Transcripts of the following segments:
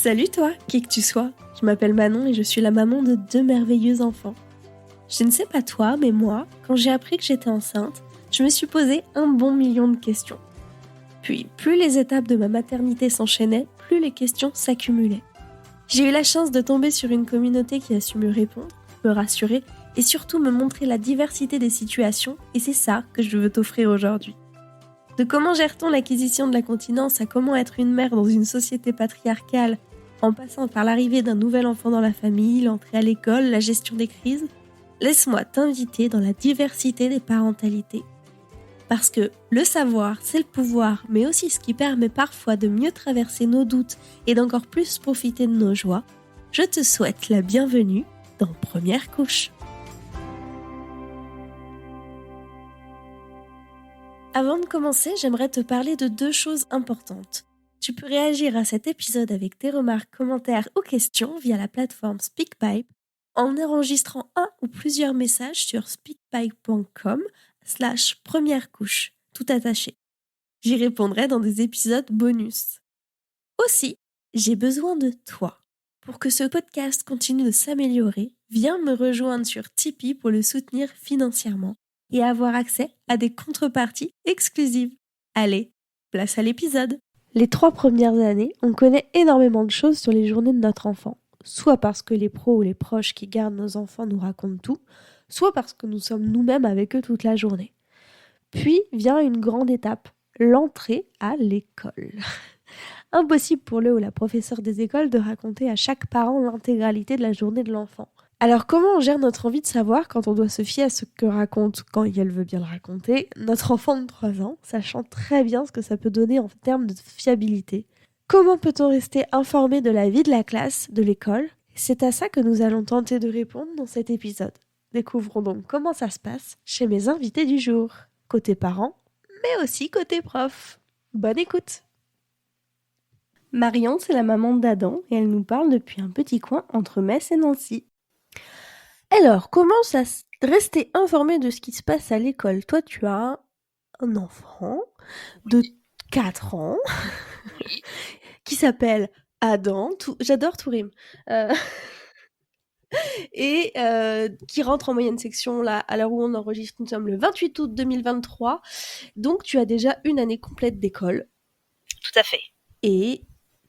Salut toi, qui que tu sois. Je m'appelle Manon et je suis la maman de 2 merveilleux enfants. Je ne sais pas toi, mais moi, quand j'ai appris que j'étais enceinte, je me suis posé un bon million de questions. Puis, plus les étapes de ma maternité s'enchaînaient, plus les questions s'accumulaient. J'ai eu la chance de tomber sur une communauté qui a su me répondre, me rassurer et surtout me montrer la diversité des situations, et c'est ça que je veux t'offrir aujourd'hui. De comment gère-t-on l'acquisition de la continence à comment être une mère dans une société patriarcale, en passant par l'arrivée d'un nouvel enfant dans la famille, l'entrée à l'école, la gestion des crises, laisse-moi t'inviter dans la diversité des parentalités. Parce que le savoir, c'est le pouvoir, mais aussi ce qui permet parfois de mieux traverser nos doutes et d'encore plus profiter de nos joies. Je te souhaite la bienvenue dans Première Couche. Avant de commencer, j'aimerais te parler de 2 choses importantes. Tu peux réagir à cet épisode avec tes remarques, commentaires ou questions via la plateforme SpeakPipe en enregistrant un ou plusieurs messages sur speakpipe.com/première couche, tout attaché. J'y répondrai dans des épisodes bonus. Aussi, j'ai besoin de toi. Pour que ce podcast continue de s'améliorer, viens me rejoindre sur Tipeee pour le soutenir financièrement et avoir accès à des contreparties exclusives. Allez, place à l'épisode. Les 3 premières années, on connaît énormément de choses sur les journées de notre enfant. Soit parce que les pros ou les proches qui gardent nos enfants nous racontent tout, soit parce que nous sommes nous-mêmes avec eux toute la journée. Puis vient une grande étape, l'entrée à l'école. Impossible pour le ou la professeure des écoles de raconter à chaque parent l'intégralité de la journée de l'enfant. Alors comment on gère notre envie de savoir quand on doit se fier à ce que raconte, quand elle veut bien le raconter, notre enfant de 3 ans, sachant très bien ce que ça peut donner en termes de fiabilité? Comment peut-on rester informé de la vie de la classe, de l'école? C'est à ça que nous allons tenter de répondre dans cet épisode. Découvrons donc comment ça se passe chez mes invités du jour, côté parents, mais aussi côté prof. Bonne écoute! Marion, c'est la maman d'Adam et elle nous parle depuis un petit coin entre Metz et Nancy. Alors, comment ça rester informé de ce qui se passe à l'école? Toi, tu as un enfant de 4 ans qui s'appelle Adam. J'adore tout rime. Et qui rentre en moyenne section là, à l'heure où on enregistre. Nous sommes le 28 août 2023. Donc, tu as déjà une année complète d'école. Tout à fait. Et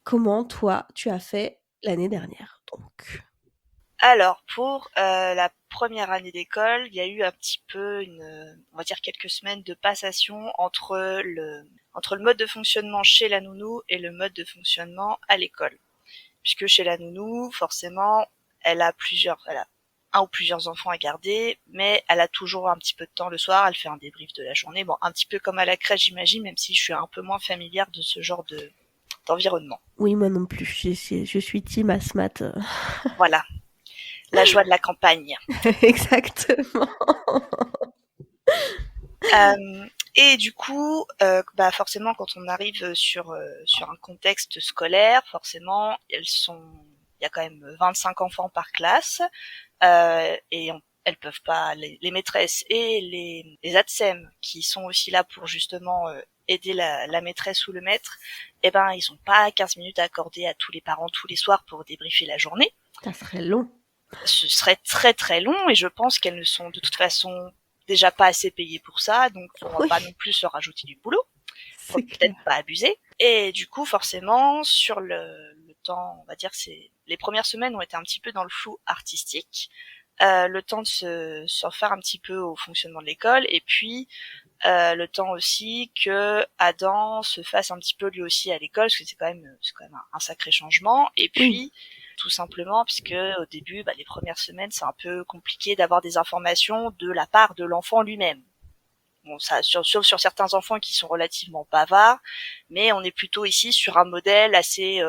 comment, toi, tu as fait l'année dernière donc? Alors, pour la première année d'école, il y a eu un petit peu on va dire quelques semaines de passation entre le mode de fonctionnement chez la nounou et le mode de fonctionnement à l'école. Puisque chez la nounou, forcément, elle a un ou plusieurs enfants à garder, mais elle a toujours un petit peu de temps le soir, elle fait un débrief de la journée. Bon, un petit peu comme à la crèche, j'imagine, même si je suis un peu moins familière de ce genre d'environnement. Oui, moi non plus. Je suis team Asmat. Voilà. La joie de la campagne. Exactement. Et du coup, forcément, quand on arrive sur un contexte scolaire, forcément, il y a quand même 25 enfants par classe, elles peuvent pas, les maîtresses et les ATSEM qui sont aussi là pour justement aider la maîtresse ou le maître, ils ont pas 15 minutes à accorder à tous les parents tous les soirs pour débriefer la journée. Ça serait long. Ce serait très très long et je pense qu'elles ne sont de toute façon déjà pas assez payées pour ça, donc on va pas non plus se rajouter du boulot. Faut peut-être pas abuser. Et du coup, forcément, sur le temps, on va dire, les premières semaines ont été un petit peu dans le flou artistique, le temps de se refaire un petit peu au fonctionnement de l'école, et puis le temps aussi que Adam se fasse un petit peu lui aussi à l'école, parce que c'est quand même un sacré changement. Et puis tout simplement parce que au début, les premières semaines, c'est un peu compliqué d'avoir des informations de la part de l'enfant lui-même. Bon, ça, sauf sur certains enfants qui sont relativement bavards, mais on est plutôt ici sur un modèle assez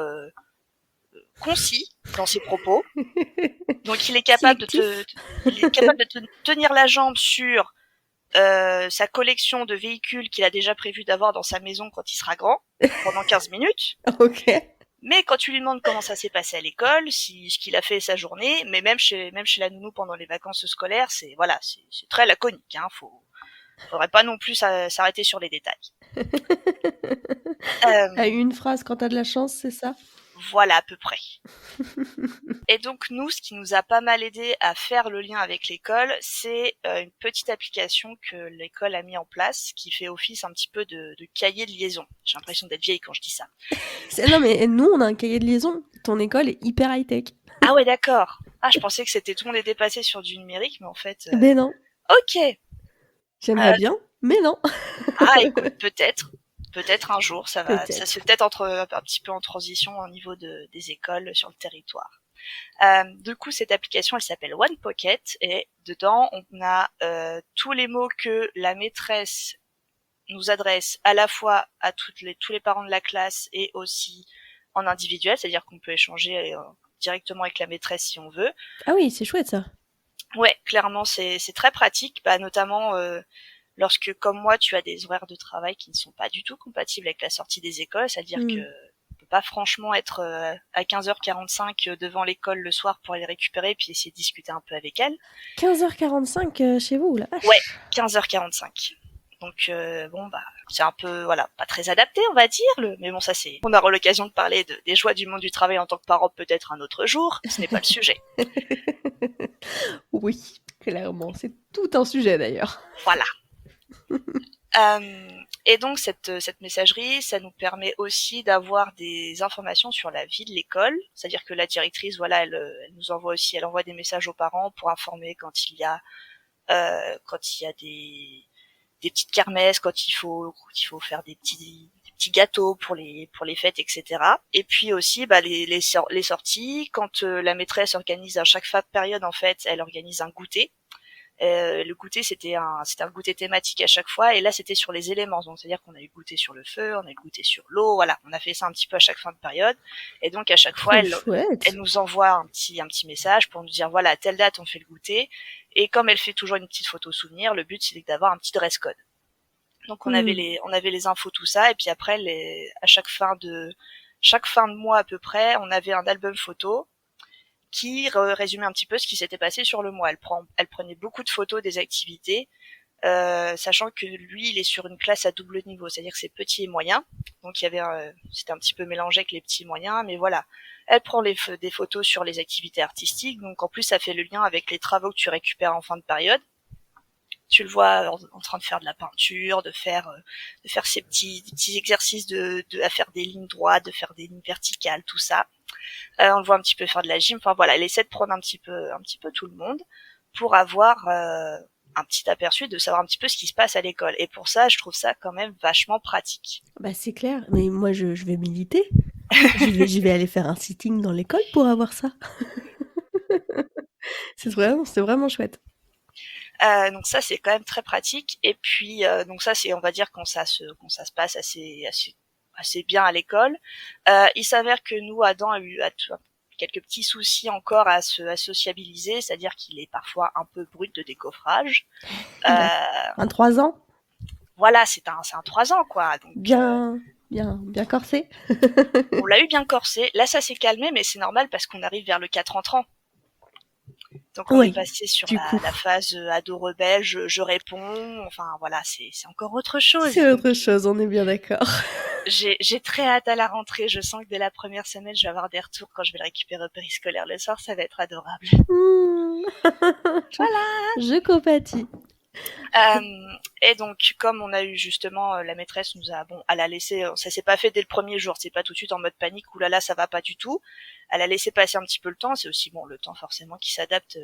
concis dans ses propos. Donc il est capable de te tenir la jambe sur sa collection de véhicules qu'il a déjà prévu d'avoir dans sa maison quand il sera grand, pendant 15 minutes. Ok. Mais quand tu lui demandes comment ça s'est passé à l'école, ce qu'il a fait sa journée, mais même chez la nounou pendant les vacances scolaires, c'est très laconique, hein, faudrait pas non plus s'arrêter sur les détails. À une phrase quand t'as de la chance, c'est ça? Voilà, à peu près. Et donc nous, ce qui nous a pas mal aidé à faire le lien avec l'école, c'est une petite application que l'école a mis en place, qui fait office un petit peu de cahier de liaison. J'ai l'impression d'être vieille quand je dis ça. Non, mais nous, on a un cahier de liaison. Ton école est hyper high-tech. Ah ouais, d'accord. Ah, je pensais que c'était tout le monde était passé sur du numérique, mais en fait... Ben non. Ok. J'aimerais bien, mais non. Ah, écoute, peut-être un jour, ça Peut-être. se fait peut-être un petit peu en transition au niveau des écoles sur le territoire. Du coup, cette application, elle s'appelle One Pocket et dedans, on a tous les mots que la maîtresse nous adresse à la fois à tous les parents de la classe et aussi en individuel, c'est-à-dire qu'on peut échanger directement avec la maîtresse si on veut. Ah oui, c'est chouette ça. Ouais, clairement, c'est très pratique, notamment lorsque, comme moi, tu as des horaires de travail qui ne sont pas du tout compatibles avec la sortie des écoles, c'est-à-dire que on peut pas franchement être à 15h45 devant l'école le soir pour aller récupérer puis essayer de discuter un peu avec elle. 15h45 chez vous, la vache. Ouais, 15h45. Donc c'est un peu pas très adapté, on va dire, mais bon, ça c'est, on aura l'occasion de parler des joies du monde du travail en tant que parent peut-être un autre jour, ce n'est pas le sujet. Oui, clairement, c'est tout un sujet d'ailleurs. Voilà. Et donc cette messagerie, ça nous permet aussi d'avoir des informations sur la vie de l'école, c'est-à-dire que la directrice, elle nous envoie aussi, elle envoie des messages aux parents pour informer quand il y a des petites kermesses, quand il faut faire des petits gâteaux pour les fêtes, etc. Et puis aussi les sorties, quand la maîtresse organise à chaque période, en fait, elle organise un goûter. Le goûter, c'était un goûter thématique à chaque fois, et là c'était sur les éléments, donc c'est-à-dire qu'on a eu goûter sur le feu, on a eu goûter sur l'eau, voilà, on a fait ça un petit peu à chaque fin de période, et donc à chaque fois elle nous envoie un petit message pour nous dire voilà, à telle date on fait le goûter, et comme elle fait toujours une petite photo souvenir, le but c'est d'avoir un petit dress code. Donc on avait les infos, tout ça, et puis après à chaque fin de mois à peu près, on avait un album photo qui résumait un petit peu ce qui s'était passé sur le mois. Elle prenait beaucoup de photos des activités, sachant que lui, il est sur une classe à double niveau, c'est-à-dire que c'est petit et moyen. Donc c'était un petit peu mélangé avec les petits et moyens, mais voilà. Elle prend des photos sur les activités artistiques, donc en plus ça fait le lien avec les travaux que tu récupères en fin de période. Tu le vois en train de faire de la peinture, de faire ces petits exercices à faire des lignes droites, de faire des lignes verticales, tout ça. On le voit un petit peu faire de la gym. Enfin voilà, elle essaie de prendre un petit peu tout le monde pour avoir un petit aperçu, de savoir un petit peu ce qui se passe à l'école. Et pour ça, je trouve ça quand même vachement pratique. Bah c'est clair, mais moi je vais militer. je vais aller faire un sitting dans l'école pour avoir ça. c'est vraiment chouette. Donc ça, c'est quand même très pratique. Et puis donc ça, c'est, on va dire, quand ça se passe assez bien à l'école. Il s'avère que nous, Adam a eu quelques petits soucis encore à sociabiliser, c'est-à-dire qu'il est parfois un peu brut de décoffrage. Un 3 ans. Voilà, c'est un 3 ans, quoi. Donc, bien corsé. On l'a eu bien corsé. Là, ça s'est calmé, mais c'est normal parce qu'on arrive vers le 4 entrant. Donc on est passé sur la phase ado rebelle, je réponds, enfin voilà, c'est encore autre chose. C'est autre chose, on est bien d'accord. J'ai très hâte à la rentrée, je sens que dès la première semaine, je vais avoir des retours quand je vais le récupérer au périscolaire le soir, ça va être adorable. Voilà. Je compatis. Et donc, comme on a eu justement, la maîtresse elle a laissé, ça s'est pas fait dès le premier jour, c'est pas tout de suite en mode panique, oulala, ça va pas du tout. Elle a laissé passer un petit peu le temps, c'est aussi le temps forcément qui s'adapte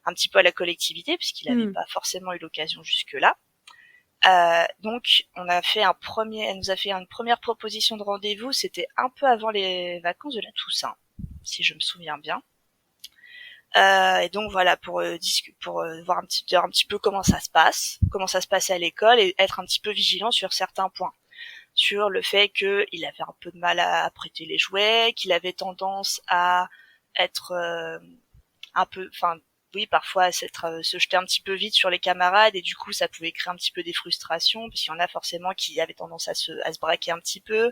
un petit peu à la collectivité, puisqu'il avait pas forcément eu l'occasion jusque-là. Donc, elle nous a fait une première proposition de rendez-vous, c'était un peu avant les vacances de la Toussaint, si je me souviens bien. Et donc voilà, pour voir un petit peu comment ça se passe à l'école, et être un petit peu vigilant sur certains points, sur le fait qu'il avait un peu de mal à prêter les jouets, qu'il avait tendance à être un peu, parfois à se jeter un petit peu vite sur les camarades, et du coup ça pouvait créer un petit peu des frustrations, parce qu'il y en a forcément qui avaient tendance à se braquer un petit peu.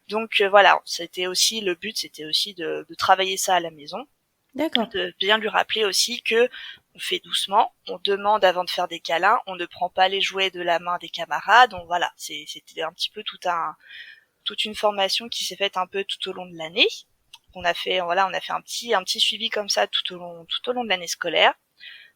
Donc voilà, le but c'était aussi de travailler ça à la maison. D'accord. De bien lui rappeler aussi que on fait doucement, on demande avant de faire des câlins, on ne prend pas les jouets de la main des camarades. Donc voilà, c'était un petit peu toute une formation qui s'est faite un peu tout au long de l'année. on a fait un petit suivi comme ça tout au long de l'année scolaire.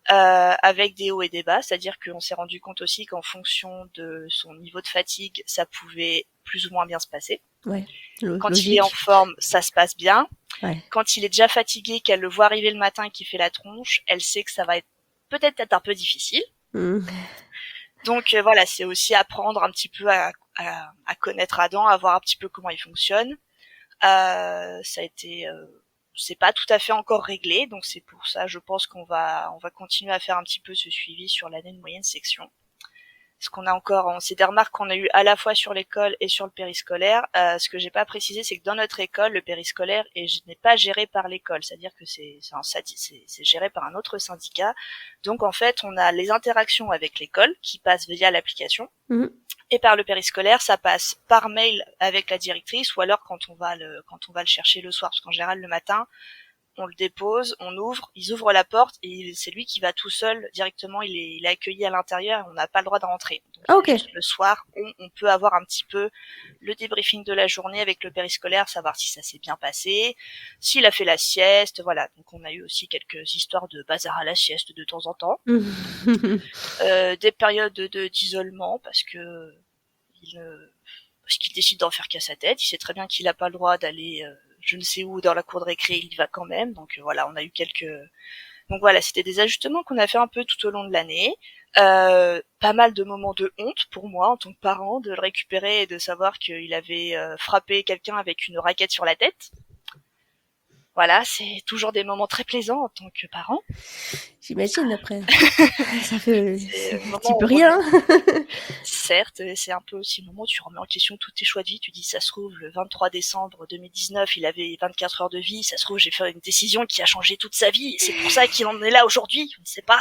Avec des hauts et des bas, c'est-à-dire qu'on s'est rendu compte aussi qu'en fonction de son niveau de fatigue, ça pouvait plus ou moins bien se passer. Ouais, Quand logique. il est en forme, ça se passe bien. Ouais. Quand il est déjà fatigué, qu'elle le voit arriver le matin et qu'il fait la tronche, elle sait que ça va être peut-être un peu difficile. Donc voilà, c'est aussi apprendre un petit peu à connaître Adam, à voir un petit peu comment il fonctionne. Ça a été c'est pas tout à fait encore réglé, donc c'est pour ça je pense qu'on va continuer à faire un petit peu ce suivi sur l'année de moyenne section. Ce qu'on a encore, c'est des remarques qu'on a eues à la fois sur l'école et sur le périscolaire. Ce que j'ai pas précisé, c'est que dans notre école, le périscolaire n'est pas géré par l'école, c'est-à-dire que c'est géré par un autre syndicat. Donc en fait, on a les interactions avec l'école qui passent via l'application. Et par le périscolaire, ça passe par mail avec la directrice ou alors quand on va le chercher le soir, parce qu'en général le matin, on le dépose, ils ouvrent la porte et c'est lui qui va tout seul directement, il est accueilli à l'intérieur et on n'a pas le droit de rentrer. Donc, le soir, on peut avoir un petit peu le débriefing de la journée avec le périscolaire, savoir si ça s'est bien passé, s'il a fait la sieste, voilà. Donc on a eu aussi quelques histoires de bazar à la sieste de temps en temps. Des périodes d'isolement parce qu'il décide d'en faire qu'à sa tête, il sait très bien qu'il n'a pas le droit d'aller je ne sais où dans la cour de récré, il y va quand même. Donc voilà, on a eu donc voilà, c'était des ajustements qu'on a fait un peu tout au long de l'année. Pas mal de moments de honte pour moi en tant que parent de le récupérer et de savoir qu'il avait frappé quelqu'un avec une raquette sur la tête. Voilà, c'est toujours des moments très plaisants en tant que parent. J'imagine après. Ça fait un petit peu rien. Certes, c'est un peu aussi le moment où tu remets en question tous tes choix de vie. Tu dis, ça se trouve, le 23 décembre 2019, il avait 24 heures de vie. Ça se trouve, j'ai fait une décision qui a changé toute sa vie. Et c'est pour ça qu'il en est là aujourd'hui. On ne sait pas.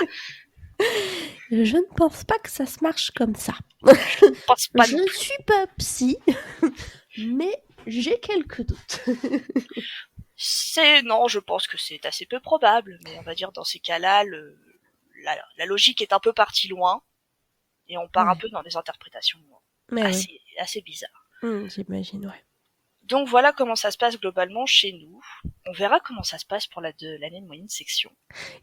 Je ne pense pas que ça se marche comme ça. Je ne pense pas. Je ne suis pas psy, mais j'ai quelques doutes. Non, je pense que c'est assez peu probable, mais on va dire dans ces cas-là, la logique est un peu partie loin, et on part un peu dans des interprétations assez bizarres. J'imagine, ouais. Donc voilà comment ça se passe globalement chez nous. On verra comment ça se passe pour l'année de moyenne section.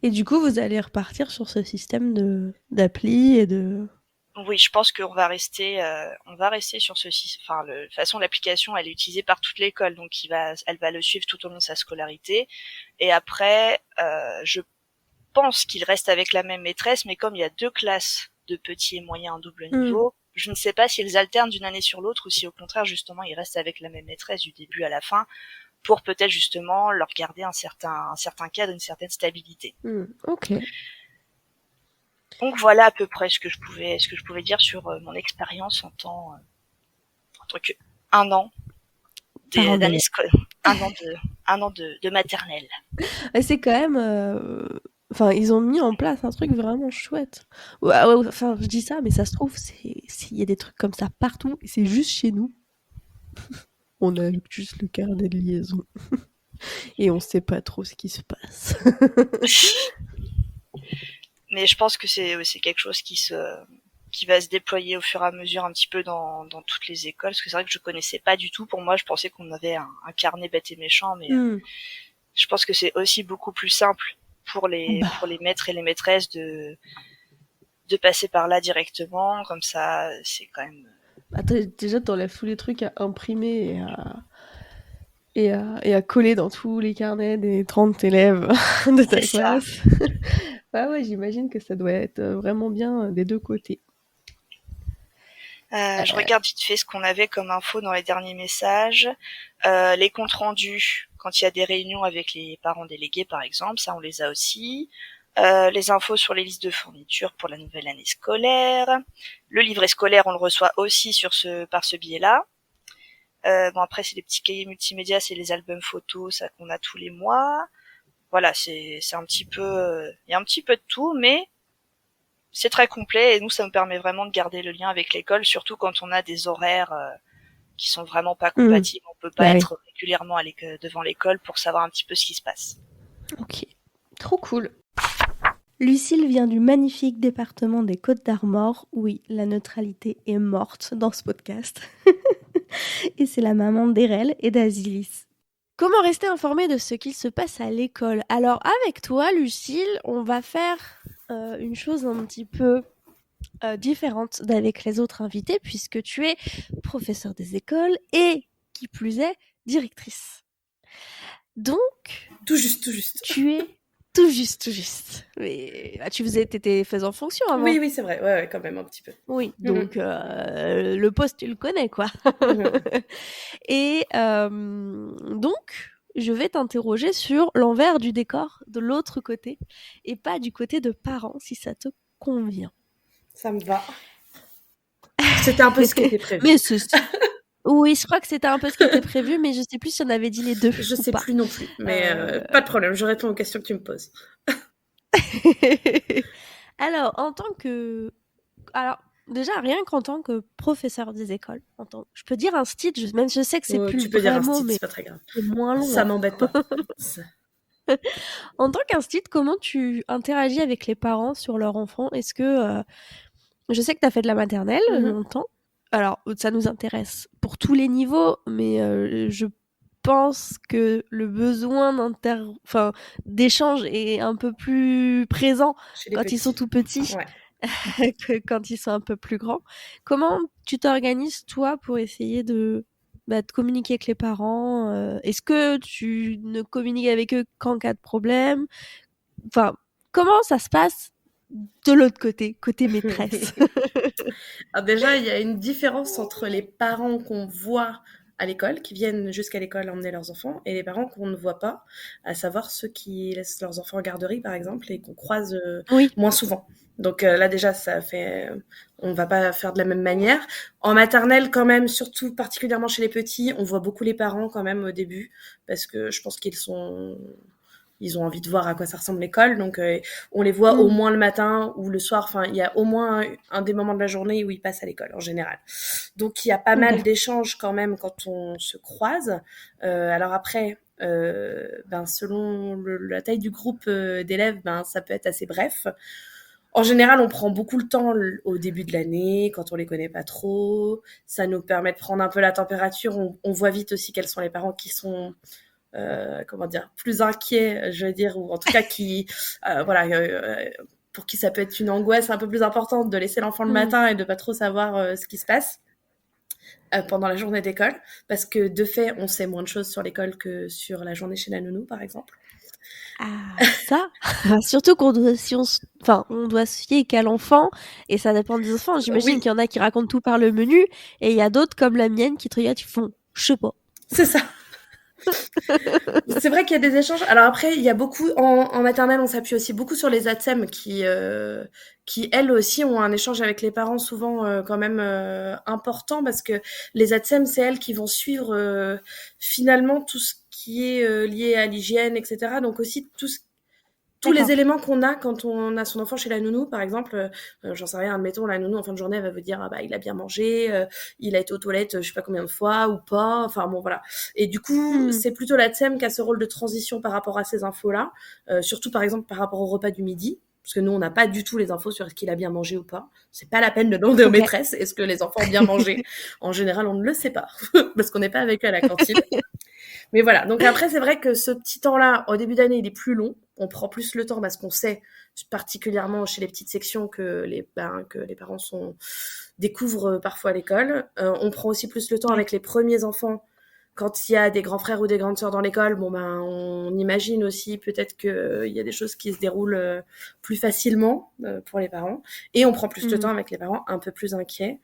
Et du coup, vous allez repartir sur ce système d'appli et de... Oui, je pense qu'on va rester, sur ce système. Enfin, de toute façon, l'application, elle est utilisée par toute l'école, donc elle va le suivre tout au long de sa scolarité. Et après, je pense qu'il reste avec la même maîtresse, mais comme il y a 2 classes de petits et moyens en double niveau, je ne sais pas si elles alternent d'une année sur l'autre ou si au contraire, justement, ils restent avec la même maîtresse du début à la fin pour peut-être justement leur garder un certain cadre, une certaine stabilité. Ok. Donc voilà à peu près ce que je pouvais dire sur mon expérience en tant que un an d'année scolaire, un an de maternelle. Et c'est quand même... Enfin, ils ont mis en place un truc vraiment chouette. Enfin, je dis ça, mais ça se trouve, il y a des trucs comme ça partout, et c'est juste chez nous. On a juste le carnet de liaison. Et on sait pas trop ce qui se passe. Mais je pense que c'est quelque chose qui va se déployer au fur et à mesure un petit peu dans toutes les écoles, parce que c'est vrai que je connaissais pas du tout. Pour moi, je pensais qu'on avait un carnet bête et méchant, mais je pense que c'est aussi beaucoup plus simple pour les maîtres et les maîtresses de passer par là directement, comme ça, c'est quand même... Déjà, t'enlèves tous les trucs à imprimer et à coller dans tous les carnets des 30 élèves de ta classe. Ouais, j'imagine que ça doit être vraiment bien des 2 côtés. Je regarde vite fait ce qu'on avait comme info dans les derniers messages. Les comptes rendus, quand il y a des réunions avec les parents délégués, par exemple, ça on les a aussi. Les infos sur les listes de fournitures pour la nouvelle année scolaire. Le livret scolaire, on le reçoit aussi par ce biais-là. Bon, après, c'est les petits cahiers multimédia, c'est les albums photos, ça qu'on a tous les mois. Voilà, c'est un petit peu... il y a un petit peu de tout, mais c'est très complet et nous, ça nous permet vraiment de garder le lien avec l'école, surtout quand on a des horaires qui sont vraiment pas compatibles. On peut pas être régulièrement devant l'école pour savoir un petit peu ce qui se passe. Ok, trop cool. Lucille vient du magnifique département des Côtes-d'Armor. Oui, la neutralité est morte dans ce podcast. Et c'est la maman d'Erel et d'Azilis. Comment rester informé de ce qu'il se passe à l'école? Alors avec toi, Lucille, on va faire une chose un petit peu différente d'avec les autres invités, puisque tu es professeur des écoles et, qui plus est, directrice. Donc, Tout juste. tu es tout juste. Mais t'étais faisant fonction avant. Oui, c'est vrai. Ouais, quand même, un petit peu. Oui, donc le poste, tu le connais, quoi. Et donc, je vais t'interroger sur l'envers du décor, de l'autre côté, et pas du côté de parents, si ça te convient. Ça me va. C'était un peu ce qui était prévu. Mais oui, je crois que c'était un peu ce qui était prévu, mais je sais plus si on avait dit les deux. Je sais pas. plus non plus, mais pas de problème, je réponds aux questions que tu me poses. Alors, déjà, rien qu'en tant que professeur des écoles, je peux dire un stage, même je sais que c'est plus tu le peux dire vrai un mot, stage, mais c'est pas très grave. c'est moins long. Ça m'embête pas. En tant qu'institut, comment tu interagis avec les parents sur leur enfant? Est-ce que je sais que tu as fait de la maternelle longtemps. Alors, ça nous intéresse pour tous les niveaux, mais je pense que le besoin d'échange est un peu plus présent quand ils sont tout petits que quand ils sont un peu plus grands. Comment tu t'organises, toi, pour essayer de communiquer avec les parents? Est-ce que tu ne communiques avec eux qu'en cas de problème? Enfin, comment ça se passe de l'autre côté maîtresse? Alors déjà, il y a une différence entre les parents qu'on voit à l'école, qui viennent jusqu'à l'école emmener leurs enfants, et les parents qu'on ne voit pas, à savoir ceux qui laissent leurs enfants en garderie, par exemple, et qu'on croise moins souvent. Donc là déjà, on va pas faire de la même manière. En maternelle, quand même, surtout particulièrement chez les petits, on voit beaucoup les parents quand même au début, parce que je pense ils ont envie de voir à quoi ça ressemble l'école, donc on les voit au moins le matin ou le soir. Enfin, il y a au moins un des moments de la journée où ils passent à l'école en général. Donc il y a pas mal d'échanges quand même quand on se croise. Alors après, selon la taille du groupe d'élèves, ça peut être assez bref. En général, on prend beaucoup le temps au début de l'année, quand on les connaît pas trop. Ça nous permet de prendre un peu la température. On voit vite aussi quels sont les parents qui sont plus inquiets, je veux dire, ou en tout cas pour qui ça peut être une angoisse un peu plus importante de laisser l'enfant le matin et de pas trop savoir ce qui se passe pendant la journée d'école, parce que de fait, on sait moins de choses sur l'école que sur la journée chez la nounou, par exemple. Ah, ça surtout on doit se fier qu'à l'enfant, et ça dépend des enfants. J'imagine qu'il y en a qui racontent tout par le menu, et il y a d'autres comme la mienne qui te regardent, qui font « je sais pas ». C'est ça. C'est vrai qu'il y a des échanges. Alors après, il y a beaucoup en maternelle, on s'appuie aussi beaucoup sur les ATSEM qui elles aussi ont un échange avec les parents souvent quand même important, parce que les ATSEM, c'est elles qui vont suivre finalement tout ce qui est lié à l'hygiène, etc. Donc aussi tous les éléments qu'on a quand on a son enfant chez la nounou, par exemple, j'en sais rien, admettons, la nounou en fin de journée, elle va vous dire, il a bien mangé, il a été aux toilettes, je sais pas combien de fois, ou pas, enfin bon, voilà. Et du coup, c'est plutôt la TSEM qui a ce rôle de transition par rapport à ces infos-là, surtout par exemple par rapport au repas du midi, parce que nous, on n'a pas du tout les infos sur est-ce qu'il a bien mangé ou pas. C'est pas la peine de demander aux maîtresses est-ce que les enfants ont bien mangé. En général, on ne le sait pas, parce qu'on n'est pas avec eux à la cantine. Mais voilà, donc après, c'est vrai que ce petit temps-là, au début d'année, il est plus long. On prend plus le temps parce qu'on sait, particulièrement chez les petites sections, que les parents découvrent parfois à l'école. On prend aussi plus le temps avec les premiers enfants. Quand il y a des grands frères ou des grandes sœurs dans l'école, on imagine aussi peut-être qu'il y a des choses qui se déroulent plus facilement pour les parents. Et on prend plus le temps avec les parents un peu plus inquiets.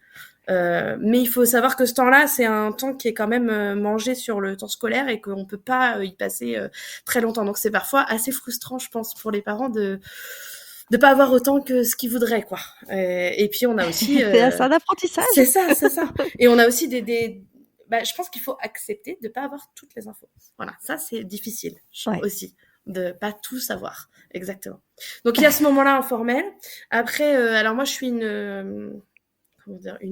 Mais il faut savoir que ce temps-là, c'est un temps qui est quand même mangé sur le temps scolaire et qu'on peut pas y passer très longtemps. Donc c'est parfois assez frustrant, je pense, pour les parents de pas avoir autant que ce qu'ils voudraient, quoi. Et puis on a aussi c'est un apprentissage. C'est ça. Et on a aussi je pense qu'il faut accepter de pas avoir toutes les infos. Voilà, ça c'est difficile aussi de pas tout savoir. Exactement. Donc il y a ce moment-là informel. Après, alors moi je suis une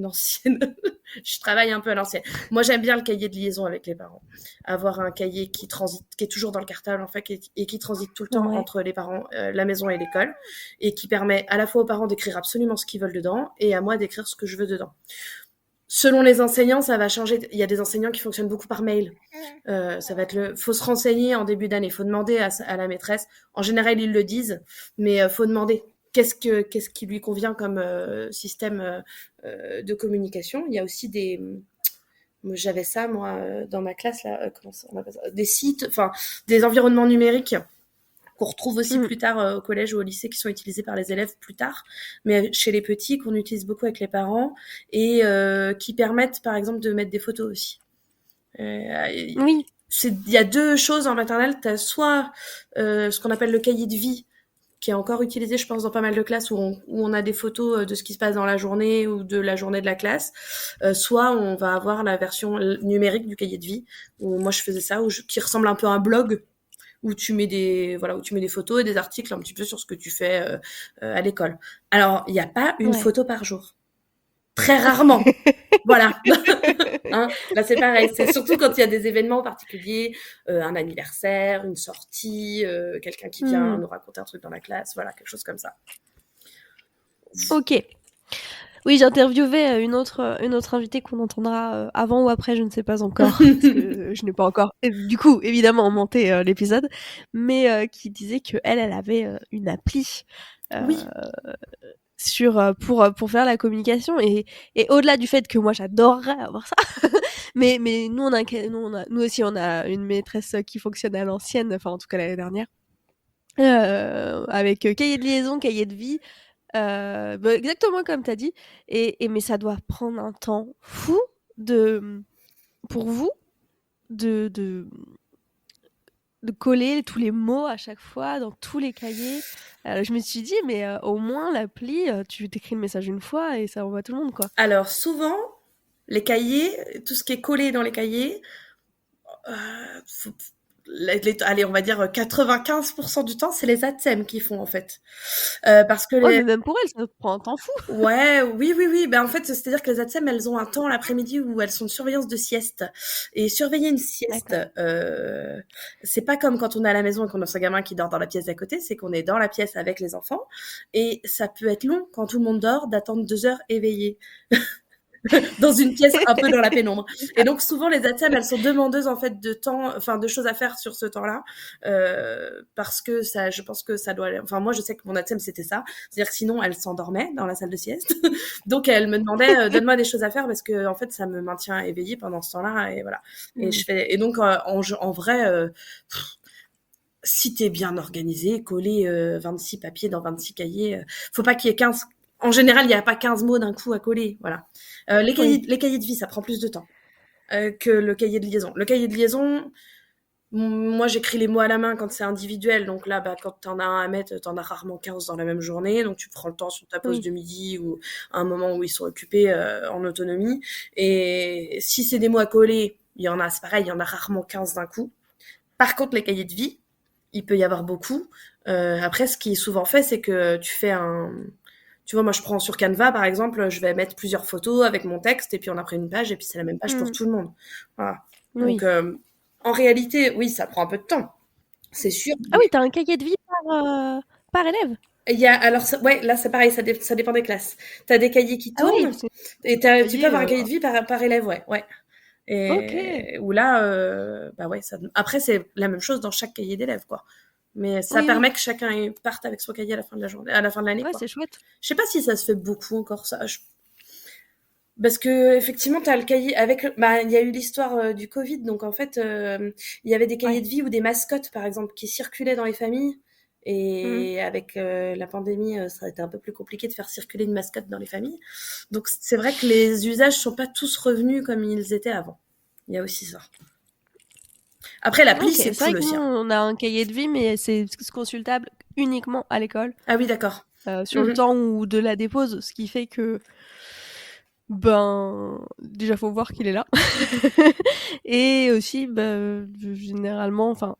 ancienne. Je travaille un peu à l'ancienne. Moi, j'aime bien le cahier de liaison avec les parents. Avoir un cahier qui est toujours dans le cartable, en fait, et qui transite tout le temps entre les parents, la maison et l'école, et qui permet à la fois aux parents d'écrire absolument ce qu'ils veulent dedans, et à moi d'écrire ce que je veux dedans. Selon les enseignants, ça va changer. Il y a des enseignants qui fonctionnent beaucoup par mail. Ça va être faut se renseigner en début d'année. Faut demander à la maîtresse. En général, ils le disent, mais faut demander qu'est-ce qui lui convient comme système de communication. Il y a aussi j'avais ça moi dans ma classe là. Comment ça, on appelle ça, des sites, enfin des environnements numériques qu'on retrouve aussi plus tard au collège ou au lycée, qui sont utilisés par les élèves plus tard, mais chez les petits, qu'on utilise beaucoup avec les parents, et qui permettent, par exemple, de mettre des photos aussi. Oui. Il y a deux choses en maternelle. Tu as soit ce qu'on appelle le cahier de vie, qui est encore utilisé, je pense, dans pas mal de classes, où on a des photos de ce qui se passe dans la journée ou de la journée de la classe. Soit on va avoir la version numérique du cahier de vie, où moi je faisais ça, qui ressemble un peu à un blog, où tu mets des photos et des articles un petit peu sur ce que tu fais à l'école. Alors, il n'y a pas une photo par jour. Très rarement. Voilà. Hein, là, c'est pareil. C'est surtout quand il y a des événements particuliers, un anniversaire, une sortie, quelqu'un qui vient nous raconter un truc dans la classe, voilà, quelque chose comme ça. Ok. Oui, j'interviewais une autre invitée qu'on entendra avant ou après, je ne sais pas encore, parce que je n'ai pas encore, du coup, évidemment, monté l'épisode, mais qui disait que elle avait une appli pour faire la communication, et au-delà du fait que moi j'adorerais avoir ça, mais nous aussi on a une maîtresse qui fonctionne à l'ancienne, enfin en tout cas l'année dernière, avec cahier de liaison, cahier de vie. Exactement comme tu as dit, mais ça doit prendre un temps fou pour vous de coller tous les mots à chaque fois dans tous les cahiers. Je me suis dit, mais au moins l'appli, tu t'écris le message une fois et ça envoie à tout le monde, quoi. Alors souvent, les cahiers, tout ce qui est collé dans les cahiers, allez, on va dire 95% du temps, c'est les ATSEM qui font, en fait. Parce que mais même pour elles, ça prend un temps fou. Ouais, oui. Ben, en fait, c'est-à-dire que les ATSEM, elles ont un temps l'après-midi où elles sont de surveillance de sieste. Et surveiller une sieste, c'est pas comme quand on est à la maison et qu'on a son gamin qui dort dans la pièce d'à côté, c'est qu'on est dans la pièce avec les enfants. Et ça peut être long, quand tout le monde dort, d'attendre 2 heures éveillé. Dans une pièce un peu dans la pénombre. Et donc souvent les ATSEM, elles sont demandeuses en fait de temps, enfin de choses à faire sur ce temps-là, parce que ça, je pense que ça doit. Enfin moi je sais que mon ATSEM c'était ça, c'est-à-dire que sinon elle s'endormait dans la salle de sieste, donc elle me demandait donne-moi des choses à faire parce que en fait ça me maintient éveillée pendant ce temps-là et voilà. Et donc en vrai. Si t'es bien organisé, coller 26 papiers dans 26 cahiers, faut pas qu'il y ait 15. En général, il n'y a pas 15 mots d'un coup à coller. Voilà. Les cahiers de vie, ça prend plus de temps que le cahier de liaison. Le cahier de liaison, moi, j'écris les mots à la main quand c'est individuel. Donc là, quand t'en as un à mettre, t'en as rarement 15 dans la même journée. Donc tu prends le temps sur ta pause de midi ou à un moment où ils sont occupés en autonomie. Et si c'est des mots à coller, c'est pareil, il y en a rarement 15 d'un coup. Par contre, les cahiers de vie, il peut y avoir beaucoup. Après, ce qui est souvent fait, c'est que tu fais tu vois, moi, je prends sur Canva, par exemple, je vais mettre plusieurs photos avec mon texte, et puis on a pris une page, et puis c'est la même page pour tout le monde. Voilà. Oui. Donc, en réalité, oui, ça prend un peu de temps. C'est sûr. Ah oui, t'as un cahier de vie par élève. Alors, là, c'est pareil, ça dépend des classes. T'as des cahiers qui tournent, et tu peux avoir un cahier de vie par élève, ouais. Et où là, après, c'est la même chose dans chaque cahier d'élève, quoi. Mais ça permet que chacun parte avec son cahier à la fin de la journée, à la fin de l'année. Ouais, c'est chouette. Je sais pas si ça se fait beaucoup encore, ça. Parce que effectivement, t'as le cahier avec. Il y a eu l'histoire du Covid, donc en fait, il y avait des cahiers de vie ou des mascottes, par exemple, qui circulaient dans les familles. Et avec la pandémie, ça a été un peu plus compliqué de faire circuler une mascotte dans les familles. Donc c'est vrai que les usages sont pas tous revenus comme ils étaient avant. Il y a aussi ça. Après, l'appli, c'est cool aussi. On a un cahier de vie, mais c'est consultable uniquement à l'école. Ah oui, d'accord. Sur le temps ou de la dépose, ce qui fait que déjà faut voir qu'il est là. Et aussi, généralement, enfin,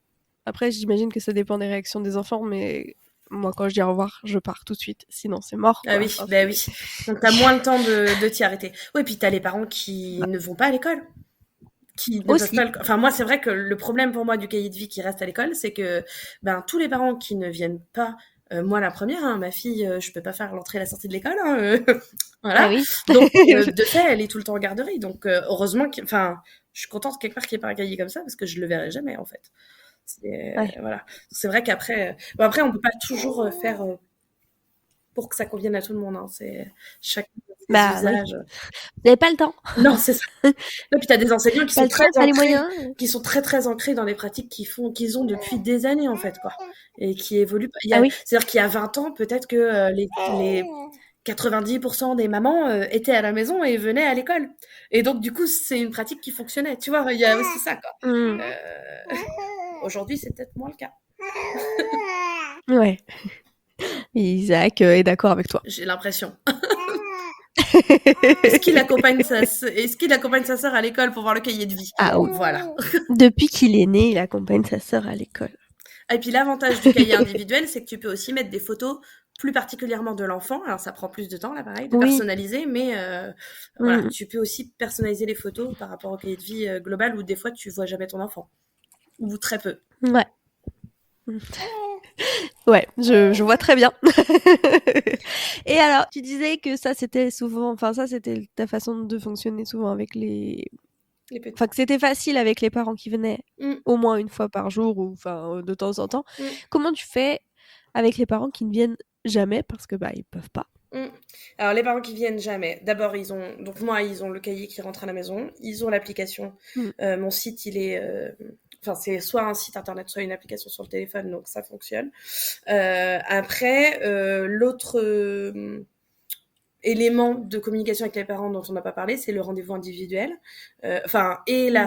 après j'imagine que ça dépend des réactions des enfants, mais moi quand je dis au revoir, je pars tout de suite, sinon c'est mort, quoi. Ah oui, oui. Donc t'as moins le temps de t'y arrêter. Oui, puis t'as les parents qui ne vont pas à l'école. Qui ne peuvent pas Enfin, moi, c'est vrai que le problème pour moi du cahier de vie qui reste à l'école, c'est que tous les parents qui ne viennent pas Moi, la première, hein, ma fille, je peux pas faire l'entrée et la sortie de l'école. Hein, Ah voilà. oui. Donc, de fait, elle est tout le temps en garderie. Donc, heureusement enfin, je suis contente quelque part qu'il n'y ait pas un cahier comme ça parce que je le verrai jamais, en fait. Ouais. Voilà. C'est vrai qu'après, bon, après, on peut pas toujours faire pour que ça convienne à tout le monde. Hein. C'est chacun ses Bah oui. usages. Vous n'avez pas le temps. Non, c'est ça. Et puis, tu as des enseignants qui Pas sont le très temps, pas les ancrés, moyens. qui sont très, très ancrés dans les pratiques qu'ils ont depuis des années, en fait, quoi. Et qui évoluent. Ah oui. C'est-à-dire qu'il y a 20 ans, peut-être que les 90% des mamans étaient à la maison et venaient à l'école. Et donc, du coup, c'est une pratique qui fonctionnait. Tu vois, il y a aussi ça, quoi. Mmh. Aujourd'hui, c'est peut-être moins le cas. Ouais. Isaac est d'accord avec toi. J'ai l'impression. Est-ce qu'il accompagne sa sœur à l'école pour voir le cahier de vie? Ah oui. Voilà. Depuis qu'il est né, il accompagne sa sœur à l'école. Et puis l'avantage du cahier individuel, c'est que tu peux aussi mettre des photos plus particulièrement de l'enfant. Alors ça prend plus de temps là, pareil, de Oui. personnaliser, mais voilà, Mmh. tu peux aussi personnaliser les photos par rapport au cahier de vie global où des fois tu vois jamais ton enfant ou très peu. Ouais. Ouais, je vois très bien. Et alors, tu disais que ça c'était souvent, enfin ça c'était ta façon de fonctionner souvent avec Les petits. enfin que c'était facile avec les parents qui venaient Mm, au moins une fois par jour ou enfin de temps en temps. mm, Comment tu fais avec les parents qui ne viennent jamais parce que bah ils peuvent pas? mm. Alors les parents qui viennent jamais, d'abord ils ont le cahier qui rentre à la maison, ils ont l'application. Mmh. Mon site il est enfin c'est soit un site internet soit une application sur le téléphone, donc ça fonctionne. Après l'autre élément de communication avec les parents dont on n'a pas parlé, c'est le rendez-vous individuel. Enfin et la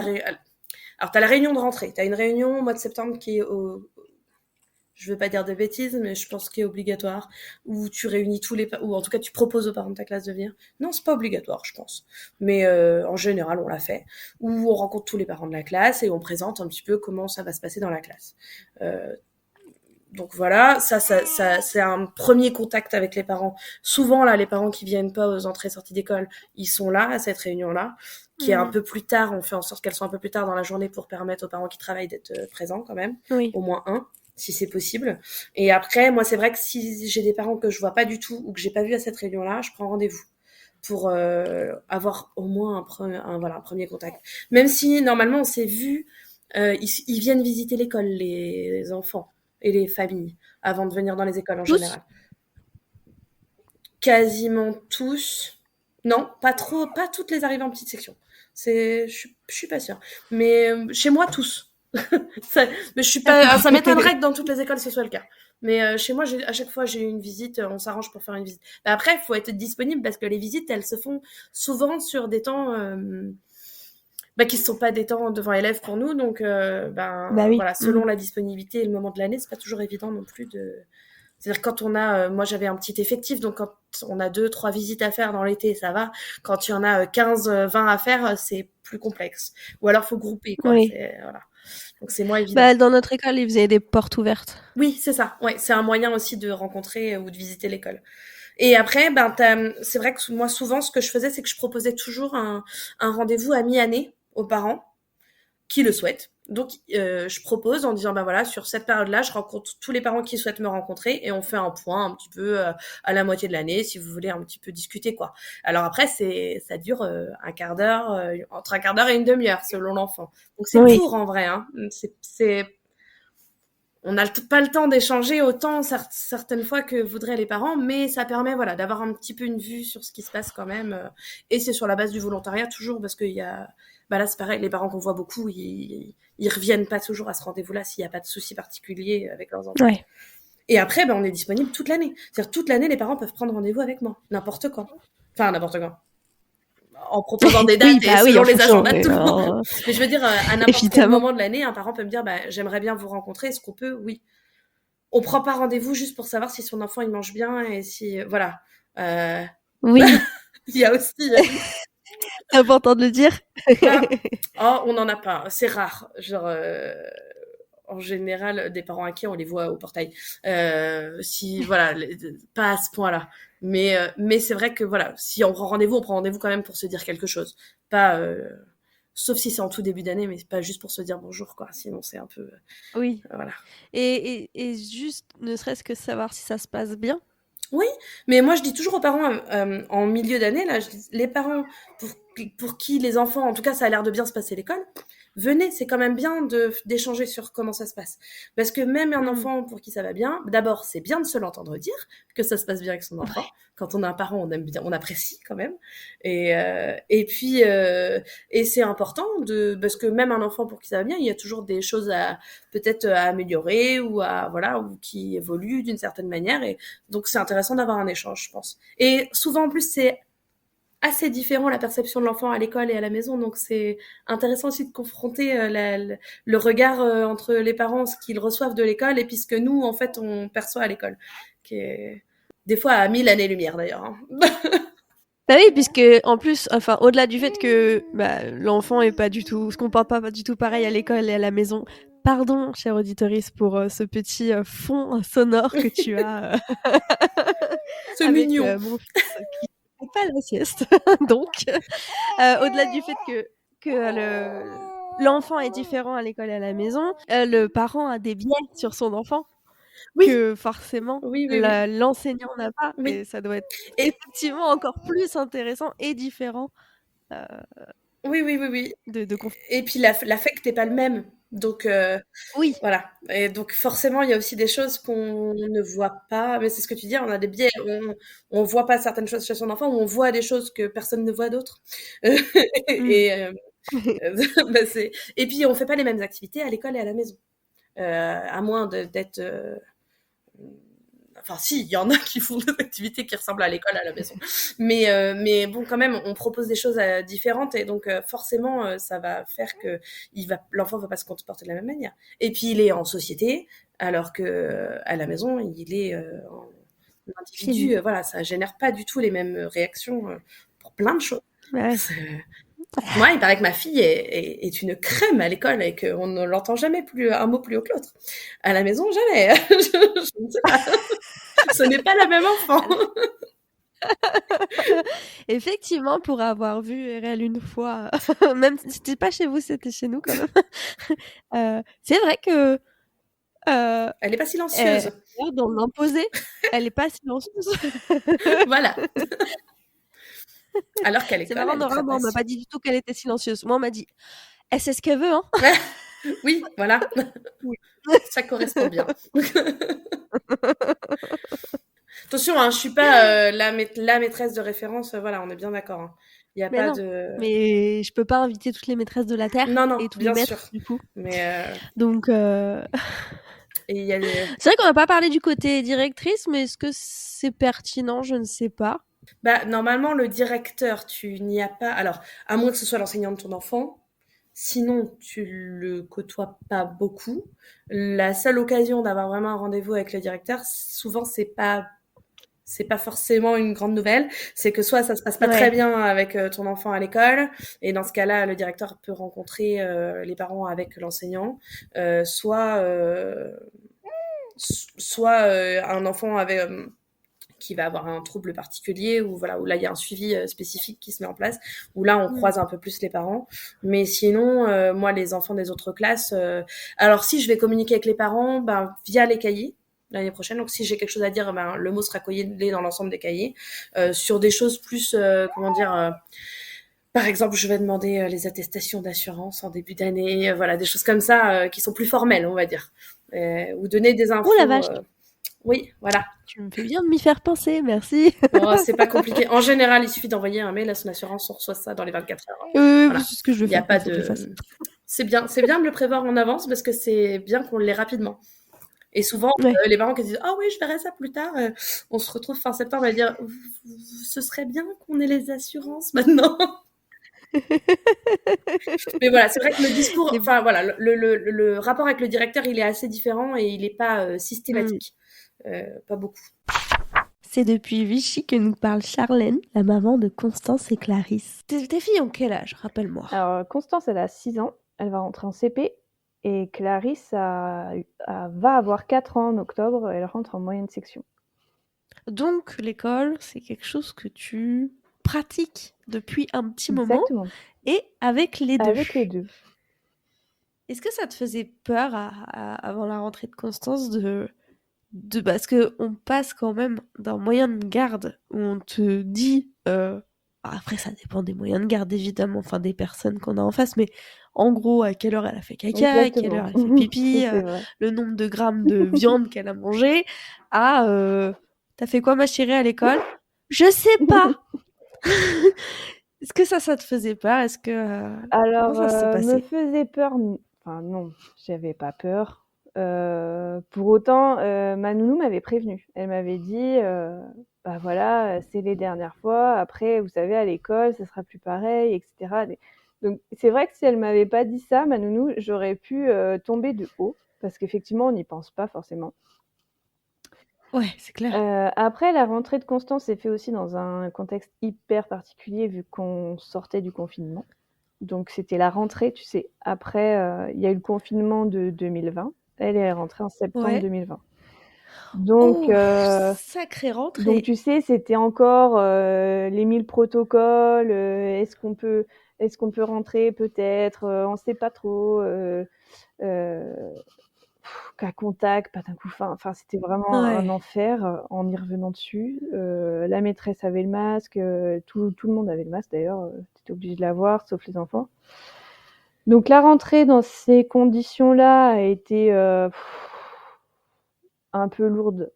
alors t'as la réunion de rentrée, t'as une réunion au mois de septembre qui est je veux pas dire de bêtises, mais je pense qu'il est obligatoire, où tu réunis ou en tout cas tu proposes aux parents de ta classe de venir. Non, c'est pas obligatoire, je pense. Mais en général, on l'a fait. Où on rencontre tous les parents de la classe et on présente un petit peu comment ça va se passer dans la classe. Donc voilà, ça c'est un premier contact avec les parents. Souvent, là, les parents qui viennent pas aux entrées-sorties d'école, ils sont là, à cette réunion-là, qui est un peu plus tard. On fait en sorte qu'elles soient un peu plus tard dans la journée pour permettre aux parents qui travaillent d'être présents quand même. Oui. Au moins un, si c'est possible. Et après, moi, c'est vrai que si j'ai des parents que je vois pas du tout ou que j'ai pas vu à cette réunion-là, je prends rendez-vous pour avoir au moins un premier contact. Même si, normalement, on s'est vu, ils viennent visiter l'école, les enfants et les familles, avant de venir dans les écoles en Tous? général. Quasiment tous. Non, pas trop, pas toutes les arrivées en petite section. Je suis pas sûre. Mais chez moi, tous. Mais je suis pas, ça m'étonnerait que dans toutes les écoles ce soit le cas. Mais chez moi, à chaque fois j'ai une visite, on s'arrange pour faire une visite. Après, il faut être disponible parce que les visites, elles se font souvent sur des temps qui ne sont pas des temps devant élèves pour nous. Donc, Bah oui. voilà, selon la disponibilité et le moment de l'année, c'est pas toujours évident non plus de. C'est-à-dire quand on a, moi j'avais un petit effectif, donc quand on a 2-3 visites à faire dans l'été, ça va. Quand il y en a 15-20 à faire, c'est plus complexe. Ou alors faut grouper, quoi. Oui. Voilà. Donc c'est moins évident. Bah, dans notre école, ils faisaient des portes ouvertes. Oui, c'est ça. Ouais, c'est un moyen aussi de rencontrer ou de visiter l'école. Et après, c'est vrai que moi souvent, ce que je faisais, c'est que je proposais toujours un rendez-vous à mi-année aux parents qui le souhaitent. Donc, je propose en disant, voilà, sur cette période-là, je rencontre tous les parents qui souhaitent me rencontrer et on fait un point un petit peu à la moitié de l'année, si vous voulez un petit peu discuter, quoi. Alors après, ça dure un quart d'heure, entre un quart d'heure et une demi-heure, selon l'enfant. Donc, c'est Oui. court, en vrai, hein. On n'a pas le temps d'échanger autant certaines fois que voudraient les parents, mais ça permet voilà d'avoir un petit peu une vue sur ce qui se passe quand même. Et c'est sur la base du volontariat toujours, parce qu'il y a, là c'est pareil, les parents qu'on voit beaucoup, ils reviennent pas toujours à ce rendez-vous-là s'il n'y a pas de souci particulier avec leurs enfants. Ouais. Et après, on est disponible toute l'année. C'est-à-dire toute l'année, les parents peuvent prendre rendez-vous avec moi, n'importe quand. Enfin, n'importe quand. En proposant des dates et selon les agendas de tout le monde. Mais je veux dire, à n'importe quel moment de l'année, un parent peut me dire, j'aimerais bien vous rencontrer, est-ce qu'on peut? Oui. On prend pas rendez-vous juste pour savoir si son enfant il mange bien et si voilà. Oui. Il y a aussi. C'est important de le dire. On n'en a pas. C'est rare. Genre. En général, des parents inquiets, on les voit au portail. Si voilà, pas à ce point-là. Mais c'est vrai que voilà, si on prend rendez-vous quand même pour se dire quelque chose. Pas Sauf si c'est en tout début d'année, mais c'est pas juste pour se dire bonjour, quoi. Sinon, c'est un peu... Oui. voilà. Et juste, ne serait-ce que savoir si ça se passe bien. Oui, mais moi je dis toujours aux parents en milieu d'année, là, je dis, les parents pour qui les enfants, en tout cas ça a l'air de bien se passer à l'école, venez, c'est quand même bien d'échanger sur comment ça se passe. Parce que même un enfant pour qui ça va bien, d'abord c'est bien de se l'entendre dire que ça se passe bien avec son enfant. Quand on a un parent, on aime bien, on apprécie quand même. Et puis et c'est important parce que même un enfant pour qui ça va bien, il y a toujours des choses peut-être à améliorer ou ou qui évoluent d'une certaine manière. Et donc c'est intéressant d'avoir un échange, je pense. Et souvent en plus c'est assez différent la perception de l'enfant à l'école et à la maison, donc c'est intéressant aussi de confronter le regard entre les parents, ce qu'ils reçoivent de l'école, et puis ce que nous en fait on perçoit à l'école, qui est des fois à 1000 années-lumière d'ailleurs. Hein. Bah oui, puisque en plus, enfin, au-delà du fait que l'enfant est pas du tout, se comporte pas du tout pareil à l'école et à la maison. Pardon, chère auditorice, pour ce petit fond sonore que tu as C'est avec mignon. mon fils qui fait pas la sieste. Donc, au-delà du fait que l'enfant est différent à l'école et à la maison, le parent a des biais sur son enfant. Oui. Que forcément l'enseignant n'a pas, et ça doit être effectivement encore plus intéressant et différent. Oui. Et puis l'affect n'est pas le même, donc oui. Voilà. Et donc forcément, il y a aussi des choses qu'on ne voit pas. Mais c'est ce que tu dis, on a des biais. On voit pas certaines choses chez son enfant, ou on voit des choses que personne ne voit d'autres. Et et puis on fait pas les mêmes activités à l'école et à la maison, à moins d'être enfin si, il y en a qui font des activités qui ressemblent à l'école, à la maison. Mais bon, quand même, on propose des choses différentes, et donc forcément, ça va faire que l'enfant va pas se comporter de la même manière. Et puis il est en société, alors que à la maison, il est en individu. Voilà, ça génère pas du tout les mêmes réactions pour plein de choses. Ouais. Moi, il paraît que ma fille est une crème à l'école et qu'on ne l'entend jamais plus un mot plus haut que l'autre. À la maison, jamais. Je ne sais pas. Ce n'est pas la même enfant. Effectivement, pour avoir vu RL une fois, même si c'était pas chez vous, c'était chez nous quand même. C'est vrai que elle est pas silencieuse. Dans l'imposer, elle est pas silencieuse. Voilà. Alors qu'à l'école, c'est marrant, Nora, on m'a pas dit du tout qu'elle était silencieuse. Moi, on m'a dit, elle sait ce qu'elle veut, hein. Oui, voilà. Oui. Ça correspond bien. Attention, hein, je suis pas la maîtresse de référence. Voilà, on est bien d'accord. Hein. Il y a pas de. Mais je peux pas inviter toutes les maîtresses de la terre et tous les maîtres sûr. du coup. Mais donc. Et y a C'est vrai qu'on n'a pas parlé du côté directrice, mais est-ce que c'est pertinent? Je ne sais pas. Bah normalement le directeur, tu n'y as pas. Alors à moins que ce soit l'enseignant de ton enfant. Sinon, tu le côtoies pas beaucoup. La seule occasion d'avoir vraiment un rendez-vous avec le directeur, souvent c'est pas forcément une grande nouvelle. C'est que soit ça se passe pas très bien avec ton enfant à l'école, et dans ce cas-là, le directeur peut rencontrer les parents avec l'enseignant, soit un enfant avec qui va avoir un trouble particulier, ou voilà, où là il y a un suivi spécifique qui se met en place, où là on croise un peu plus les parents. Mais sinon, moi les enfants des autres classes, alors si je vais communiquer avec les parents, via les cahiers l'année prochaine. Donc si j'ai quelque chose à dire, le mot sera collé dans l'ensemble des cahiers, sur des choses plus par exemple, je vais demander les attestations d'assurance en début d'année, voilà, des choses comme ça qui sont plus formelles, on va dire, ou donner des infos. Oh la vache. Oui, voilà. Tu me fais bien de m'y faire penser, merci. C'est pas compliqué. En général, il suffit d'envoyer un mail à son assurance, on reçoit ça dans les 24 heures. Voilà. C'est ce que je veux faire. Il n'y a pas de... C'est bien de le prévoir en avance, parce que c'est bien qu'on l'ait rapidement. Et souvent, les parents qui disent « Ah oui, je verrai ça plus tard », on se retrouve fin septembre à dire « Ce serait bien qu'on ait les assurances maintenant ». Mais voilà, c'est vrai que le discours, enfin voilà, le rapport avec le directeur, il est assez différent, et il n'est pas systématique. Pas beaucoup. C'est depuis Vichy que nous parle Charlène, la maman de Constance et Clarisse. Tes filles ont quel âge, rappelle-moi? Alors, Constance, elle a 6 ans, elle va rentrer en CP, et Clarisse va avoir 4 ans en octobre, elle rentre en moyenne section. Donc, l'école, c'est quelque chose que tu pratiques depuis un petit moment Exactement. et avec les deux. Avec les deux. Est-ce que ça te faisait peur avant la rentrée de Constance parce que on passe quand même d'un moyen de garde où on te dit après ça dépend des moyens de garde évidemment, enfin des personnes qu'on a en face, mais en gros à quelle heure elle a fait caca, à quelle heure elle fait pipi, C'est vrai. le nombre de grammes de viande qu'elle a mangé, à t'as fait quoi ma chérie à l'école? Je sais pas. Est-ce que ça te faisait peur? Est-ce que comment Alors, ça s'est me passé? faisait peur, enfin non, j'avais pas peur. Pour autant, ma nounou m'avait prévenue. Elle m'avait dit, bah voilà, c'est les dernières fois. Après, vous savez, à l'école, ça sera plus pareil, etc. Donc, c'est vrai que si elle m'avait pas dit ça, ma nounou, j'aurais pu tomber de haut, parce qu'effectivement, on n'y pense pas forcément. Ouais, c'est clair. Après, la rentrée de Constance s'est fait aussi dans un contexte hyper particulier, vu qu'on sortait du confinement. Donc, c'était la rentrée, tu sais. Après, il y a eu le confinement de 2020. Elle est rentrée en septembre Ouais. 2020. Donc, Sacrée rentrée. donc, tu sais, c'était encore les 1000 protocoles. Est-ce qu'on peut rentrer peut-être on ne sait pas trop. Cas contact, pas d'un coup. Enfin, c'était vraiment un enfer en y revenant dessus. La maîtresse avait le masque, tout le monde avait le masque d'ailleurs. Tu étais obligé de l'avoir, sauf les enfants. Donc la rentrée dans ces conditions-là a été un peu lourde.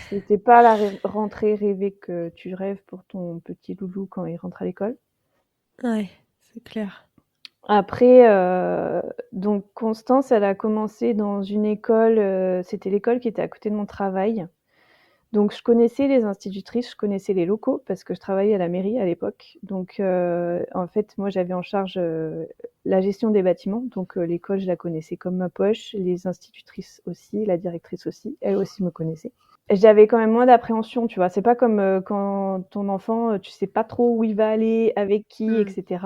C'était pas la rentrée rêvée que tu rêves pour ton petit loulou quand il rentre à l'école. Ouais, c'est clair. Après, donc Constance, elle a commencé dans une école, c'était l'école qui était à côté de mon travail. Donc je connaissais les institutrices, je connaissais les locaux parce que je travaillais à la mairie à l'époque. Donc en fait, moi j'avais en charge la gestion des bâtiments. Donc l'école, je la connaissais comme ma poche, les institutrices aussi, la directrice aussi, elle aussi me connaissait. Et j'avais quand même moins d'appréhension, tu vois. C'est pas comme quand ton enfant, tu sais pas trop où il va aller, avec qui, etc.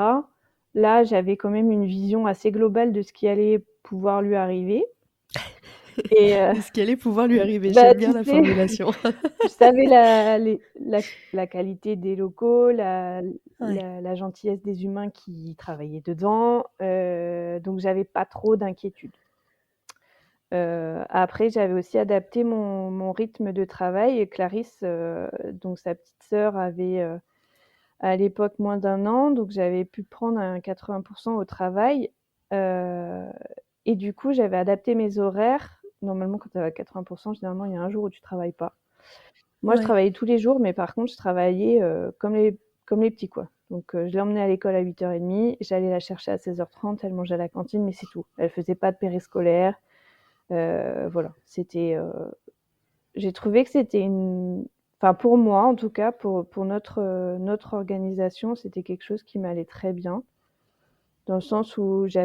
Là, j'avais quand même une vision assez globale de ce qui allait pouvoir lui arriver. Et de ce qui allait pouvoir lui arriver. bah, J'aime bien tu la sais, formulation. je savais la qualité des locaux, la gentillesse des humains qui travaillaient dedans. Donc, j'avais pas trop d'inquiétude. Après, j'avais aussi adapté mon rythme de travail. Et Clarisse, donc sa petite sœur, avait à l'époque moins d'1 an, donc j'avais pu prendre un 80% au travail. Et du coup, j'avais adapté mes horaires. Normalement, quand tu as 80%, généralement, il y a un jour où tu travailles pas. Moi, je travaillais tous les jours, mais par contre, je travaillais comme les petits, quoi. Donc, je l'emmenais à l'école à 8h30, j'allais la chercher à 16h30, elle mangeait à la cantine, mais c'est tout. Elle faisait pas de périscolaire. Voilà, c'était. J'ai trouvé que c'était enfin pour moi en tout cas, pour notre organisation, c'était quelque chose qui m'allait très bien, dans le sens où je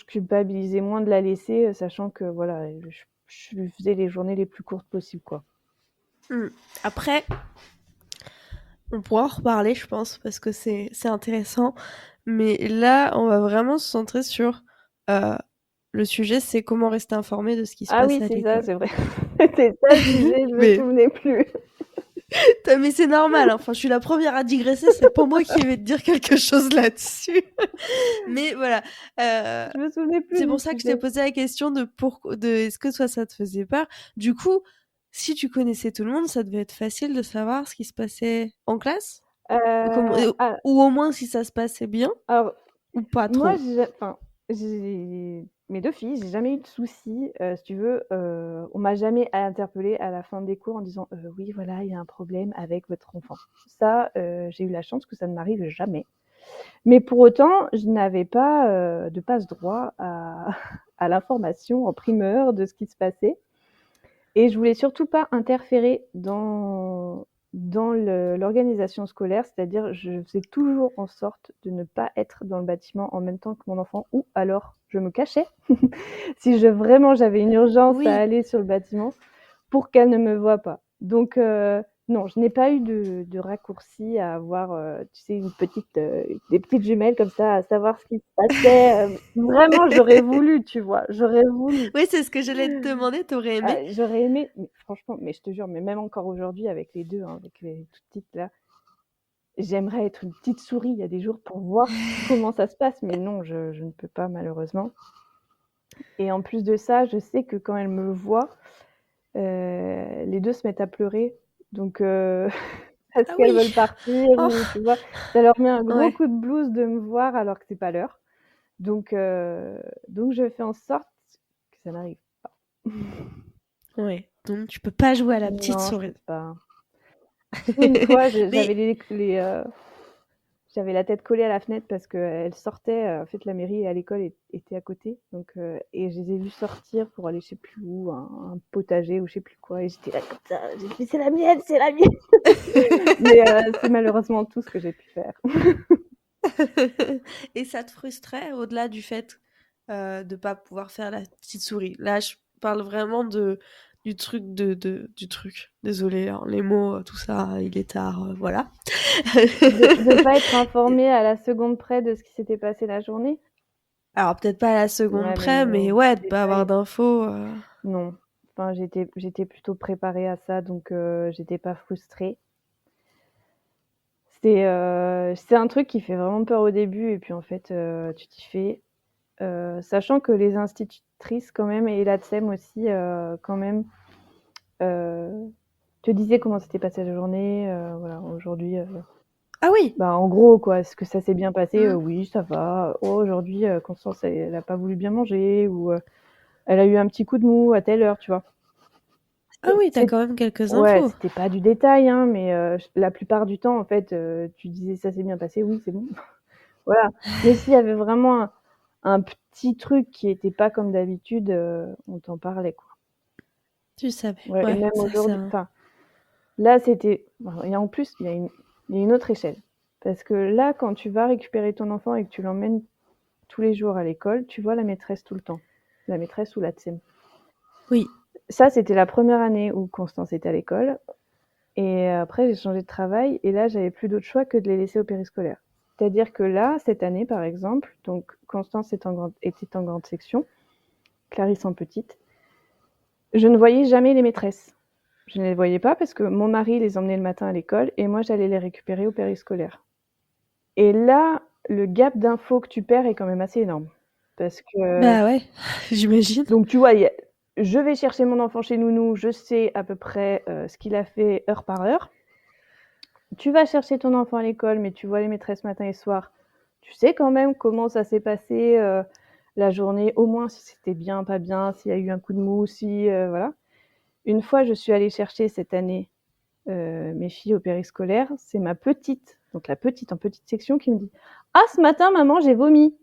culpabilisais moins de la laisser, sachant que voilà, je lui faisais les journées les plus courtes possibles, quoi. Après, on pourra en reparler, je pense, parce que c'est intéressant. Mais là, on va vraiment se centrer sur le sujet, c'est comment rester informé de ce qui se passe oui, à c'est l'école. ça, c'est vrai. C'était ça le sujet, je me souvenais plus. Mais c'est normal, enfin, je suis la première à digresser, c'est pas moi qui vais te dire quelque chose là-dessus. Mais voilà. Je me souvenais plus. C'est pour ça que je t'ai posé la question de est-ce que toi ça te faisait peur. Du coup, si tu connaissais tout le monde, ça devait être facile de savoir ce qui se passait en classe ou au moins si ça se passait bien. Alors, ou pas trop. Moi, j'ai mes 2 filles, j'ai jamais eu de soucis. Si tu veux, on m'a jamais interpellée à la fin des cours en disant oui, voilà, il y a un problème avec votre enfant. Ça, j'ai eu la chance que ça ne m'arrive jamais. Mais pour autant, je n'avais pas de passe-droit à l'information en primeur de ce qui se passait. Et je voulais surtout pas interférer dans l'organisation scolaire, c'est-à-dire je faisais toujours en sorte de ne pas être dans le bâtiment en même temps que mon enfant, ou alors je me cachais si vraiment j'avais une urgence à aller sur le bâtiment pour qu'elle ne me voie pas. Donc Non, je n'ai pas eu de raccourci à avoir, tu sais, des petites jumelles comme ça, à savoir ce qui se passait. Vraiment, j'aurais voulu, tu vois, j'aurais voulu. Oui, c'est ce que j'allais te demander, t'aurais aimé? J'aurais aimé, mais franchement, mais je te jure, mais même encore aujourd'hui avec les deux, hein, avec les toutes petites là, j'aimerais être une petite souris. Il y a des jours pour voir comment ça se passe, mais non, je ne peux pas malheureusement. Et en plus de ça, je sais que quand elles me voient, les deux se mettent à pleurer. Donc, parce Ah qu'elles oui. veulent partir Oh. ou tu vois, ça leur met un gros Ouais. coup de blues de me voir alors que c'est pas l'heure. Donc je fais en sorte que ça n'arrive pas. Ouais. Donc tu peux pas jouer à la petite Non, je souris. peux pas. Une fois, Mais j'avais la tête collée à la fenêtre parce qu'elle sortait. En fait, la mairie et l'école étaient à côté. Donc, et je les ai vus sortir pour aller je sais plus où, un potager ou je sais plus quoi. Et j'étais là comme ça. J'ai dit c'est la mienne, c'est la mienne. Mais c'est malheureusement tout ce que j'ai pu faire. et ça te frustrait au-delà du fait de pas pouvoir faire la petite souris. Là, je parle vraiment du truc du truc. Désolée, hein, les mots, tout ça, il est tard, voilà. De pas être informée à la seconde près de ce qui s'était passé la journée. Alors peut-être pas à la seconde Ouais, près, mais non, ouais, de pas avoir d'infos. non. Enfin, j'étais plutôt préparée à ça, donc j'étais pas frustrée. C'est un truc qui fait vraiment peur au début et puis en fait, tu t'y fais. Sachant que les institutrices quand même et l'ATSEM aussi, quand même, te disaient comment s'était passée la journée. Voilà, aujourd'hui, Ah oui. bah, en gros, quoi, est-ce que ça s'est bien passé? Mm. Oui, ça va. Oh, aujourd'hui, Constance, elle a pas voulu bien manger ou elle a eu un petit coup de mou à telle heure, tu vois. Ah oui, t'as C'est quand même quelques Ouais, infos. c'était pas du détail, hein, mais la plupart du temps, en fait, tu disais: «Ça s'est bien passé», «Oui, c'est bon». Voilà. Mais s'il y avait vraiment un petit truc qui était pas comme d'habitude, on t'en parlait, quoi. Tu savais. Ouais, et Ouais, même ça c'est aujourd'hui, un... enfin, là, c'était et en plus, il y a une autre échelle. Parce que là, quand tu vas récupérer ton enfant et que tu l'emmènes tous les jours à l'école, tu vois la maîtresse tout le temps. La maîtresse ou la TSEM. Oui. Ça, c'était la première année où Constance était à l'école. Et après, j'ai changé de travail et là, j'avais plus d'autre choix que de les laisser au périscolaire. C'est-à-dire que là, cette année, par exemple, donc Constance était en grande section, Clarisse en petite, je ne voyais jamais les maîtresses. Je ne les voyais pas parce que mon mari les emmenait le matin à l'école et moi, j'allais les récupérer au périscolaire. Et là, le gap d'infos que tu perds est quand même assez énorme. Parce que, Bah ouais, j'imagine. donc tu vois, je vais chercher mon enfant chez Nounou, je sais à peu près ce qu'il a fait heure par heure. Tu vas chercher ton enfant à l'école, mais tu vois les maîtresses matin et soir. Tu sais quand même comment ça s'est passé la journée, au moins si c'était bien, pas bien, s'il y a eu un coup de mou, si voilà. Une fois, je suis allée chercher cette année mes filles au périscolaire. C'est ma petite, donc la petite en petite section, qui me dit: «Ah, ce matin, maman, j'ai vomi».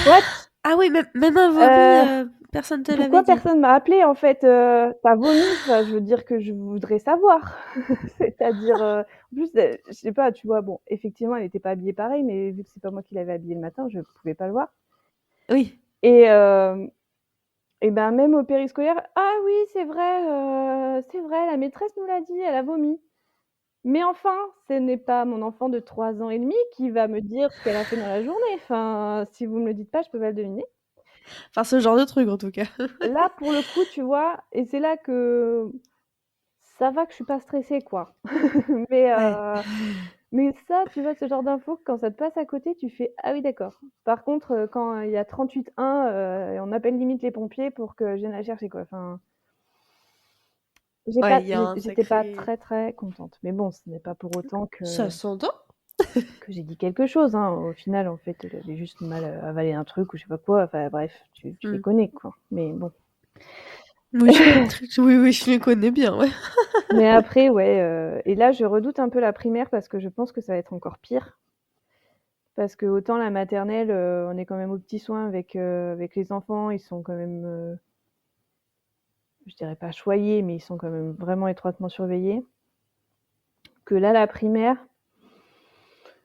What? Ah oui, même un vomi, personne te l'avait Pourquoi dit. personne m'a appelé en fait? Tu vomi? Enfin, je veux dire que je voudrais savoir. C'est-à-dire, en plus, je sais pas, tu vois? Bon, effectivement, elle était pas habillée pareil, mais vu que c'est pas moi qui l'avais habillée le matin, je pouvais pas le voir. Oui. Et ben, même au périscolaire: «Ah oui, c'est vrai, la maîtresse nous l'a dit, elle a vomi». Mais enfin, ce n'est pas mon enfant de 3 ans et demi qui va me dire ce qu'elle a fait dans la journée. Enfin, si vous me le dites pas, je peux pas le deviner. Enfin, ce genre de truc, en tout cas. Là, pour le coup, tu vois? Et c'est là que ça va que je suis pas stressée, quoi. Mais Ouais. mais ça, tu vois, ce genre d'infos, quand ça te passe à côté, tu fais: «Ah oui, d'accord». Par contre, quand il y a 38-1, on appelle limite les pompiers pour que je vienne la chercher, quoi. Enfin, Ouais, il y a un j'étais pas sacré... très, très contente. Mais bon, ce n'est pas pour autant Ça s'entend. que j'ai dit quelque chose, hein. Au final, en fait, elle avait juste mal avalé un truc ou je sais pas quoi. Enfin bref, tu les Mm. connais, quoi. Mais bon. Oui, oui, je les connais bien, ouais. Mais après, ouais, et là, je redoute un peu la primaire parce que je pense que ça va être encore pire. Parce que autant la maternelle, on est quand même aux petits soins avec les enfants, ils sont quand même, je dirais pas choyés, mais ils sont quand même vraiment étroitement surveillés. Que là, la primaire,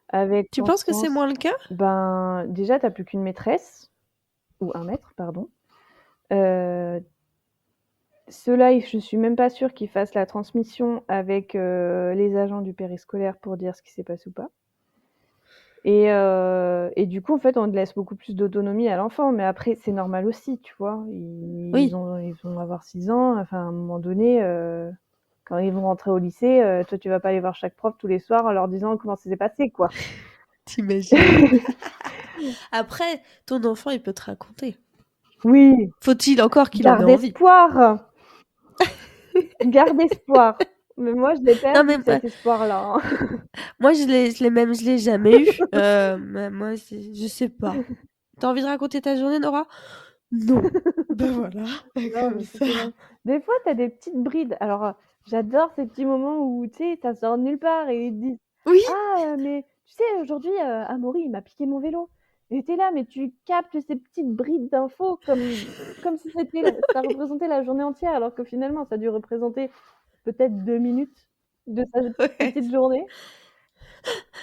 avec Tu penses que c'est Constance, moins le cas? ben déjà, t'as plus qu'une maîtresse ou un maître, pardon. Euh, ceux-là, je suis même pas sûre qu'ils fassent la transmission avec les agents du périscolaire pour dire ce qui s'est passé ou pas. Et du coup, en fait, on laisse beaucoup plus d'autonomie à l'enfant. Mais après, c'est normal aussi, tu vois. Ils vont avoir 6 ans. Enfin, à un moment donné, quand ils vont rentrer au lycée, toi, tu vas pas aller voir chaque prof tous les soirs en leur disant comment ça s'est passé, quoi. T'imagines. Après, ton enfant, il peut te raconter. Oui. Faut-il encore qu'il en ait Garde envie? espoir. Garde espoir. Mais moi, je l'ai Non, perdu, mais cet espoir-là. moi, je l'ai jamais eu. Mais moi, je sais pas. T'as envie de raconter ta journée, Nora? Non. Ben voilà. Non, Comme mais ça. c'était dingue. Des fois, t'as des petites brides. Alors, j'adore ces petits moments où, tu sais, ça sort de nulle part et ils te disent Oui. Ah, mais tu sais, aujourd'hui, Amaury, il m'a piqué mon vélo. Et t'es là, mais tu captes ces petites brides d'infos comme si ça représentait la journée entière, alors que finalement, ça a dû représenter peut-être 2 minutes de sa Ouais. petite journée.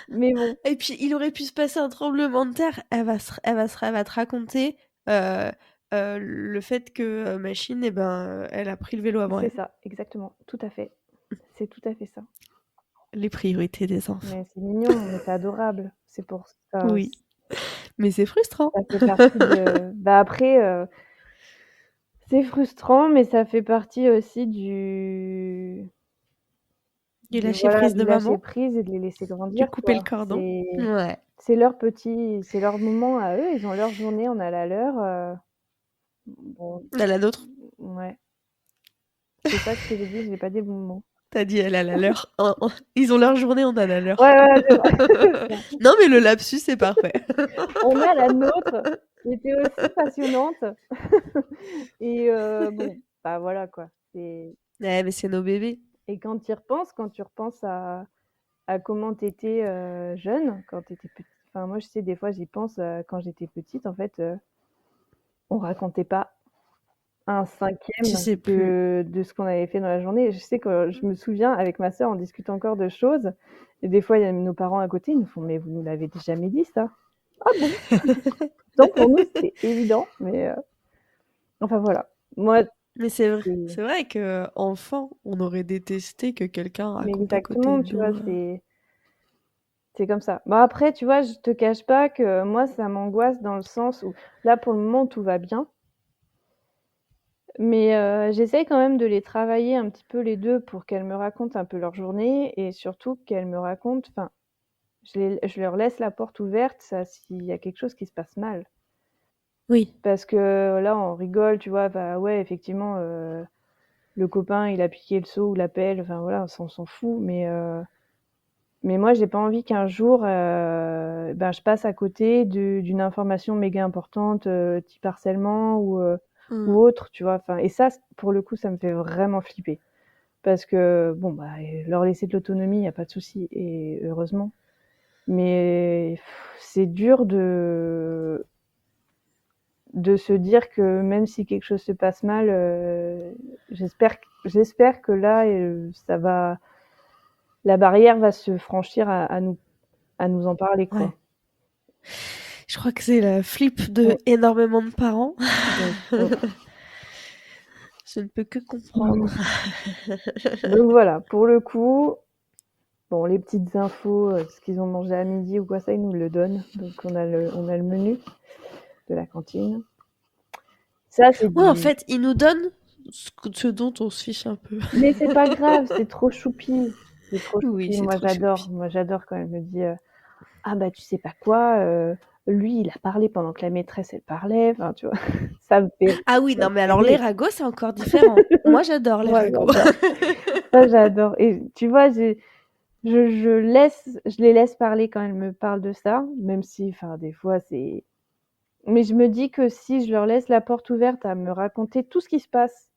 Mais bon, Et puis, il aurait pu se passer un tremblement de terre. Elle va te raconter le fait que Machine, elle a pris le vélo avant c'est elle. ça, exactement, tout à fait. C'est tout à fait ça. Les priorités des enfants. Mais c'est mignon, mais c'est adorable. C'est pour ça. Oui. Mais c'est frustrant. Ça fait partie de. Bah après, c'est frustrant, mais ça fait partie aussi Du de lâcher voilà, prise du de lâcher maman. prise et de les laisser Du grandir, couper le quoi. cordon. C'est Ouais. c'est leur moment à eux. Ils ont leur journée, on a la leur. Bon, À la nôtre. ouais. C'est ça ce que j'ai dit, j'ai pas dit le bon mot. T'as dit elle a la leur. Ils ont leur journée, on a la leur. Ouais, c'est vrai. Non, mais le lapsus, c'est parfait. On a la nôtre, qui était aussi passionnante. Et bon, bah voilà, quoi. Ouais, mais c'est nos bébés. Et quand tu repenses à comment tu étais jeune, quand tu étais petite. Enfin, moi, je sais, des fois, j'y pense quand j'étais petite, en fait, on racontait pas un Je cinquième sais plus. de ce qu'on avait fait dans la journée. Je sais que je me souviens, avec ma sœur, on discute encore de choses. Et des fois, il y a nos parents à côté, ils nous font Mais vous nous l'avez jamais dit, ça? Ah bon? Donc, pour nous, c'était évident, mais enfin, voilà. Moi, Mais c'est vrai que enfant, on aurait détesté que quelqu'un mais raconte à côté exactement, de tu vois, nous. c'est comme ça. Bon, après, tu vois, je te cache pas que moi, ça m'angoisse dans le sens où, là, pour le moment, tout va bien. Mais j'essaye quand même de les travailler un petit peu les 2 pour qu'elles me racontent un peu leur journée et surtout qu'elles me racontent enfin, je leur laisse la porte ouverte, ça s'il y a quelque chose qui se passe mal. Oui. Parce que là, on rigole, tu vois? Bah, ouais, effectivement, le copain, il a piqué le seau ou la pelle, enfin voilà, on s'en fout, mais moi, j'ai pas envie qu'un jour, je passe à côté d'une information méga importante, type harcèlement ou autre, tu vois? Enfin, et ça, pour le coup, ça me fait vraiment flipper. Parce que, bon, bah, leur laisser de l'autonomie, il y a pas de souci, et heureusement. Mais c'est dur de se dire que même si quelque chose se passe mal, j'espère que là, la barrière va se franchir à nous en parler, quoi. Ouais. Je crois que c'est la flip de énormément de parents. Je ne peux que comprendre. Donc voilà, pour le coup, bon, les petites infos, ce qu'ils ont mangé à midi ou quoi, ça, ils nous le donnent. Donc on a le menu de la cantine. Ça, c'est Ouais, en fait, ils nous donnent ce dont on se fiche un peu. Mais c'est pas grave, c'est trop choupi. C'est trop Oui, choupi. c'est Moi, trop j'adore. choupi. Moi, j'adore quand elle me dit Ah, bah, tu sais pas quoi, lui, il a parlé pendant que la maîtresse, elle parlait. Enfin, tu vois, ça me fait. Ah oui, non, mais alors rire. les ragots, c'est encore différent. Moi, j'adore les Moi, ragots. j'adore. Ça, j'adore. Et tu vois, je les laisse parler quand elles me parlent de ça, même si, enfin, des fois, c'est. Mais je me dis que si je leur laisse la porte ouverte à me raconter tout ce qui se passe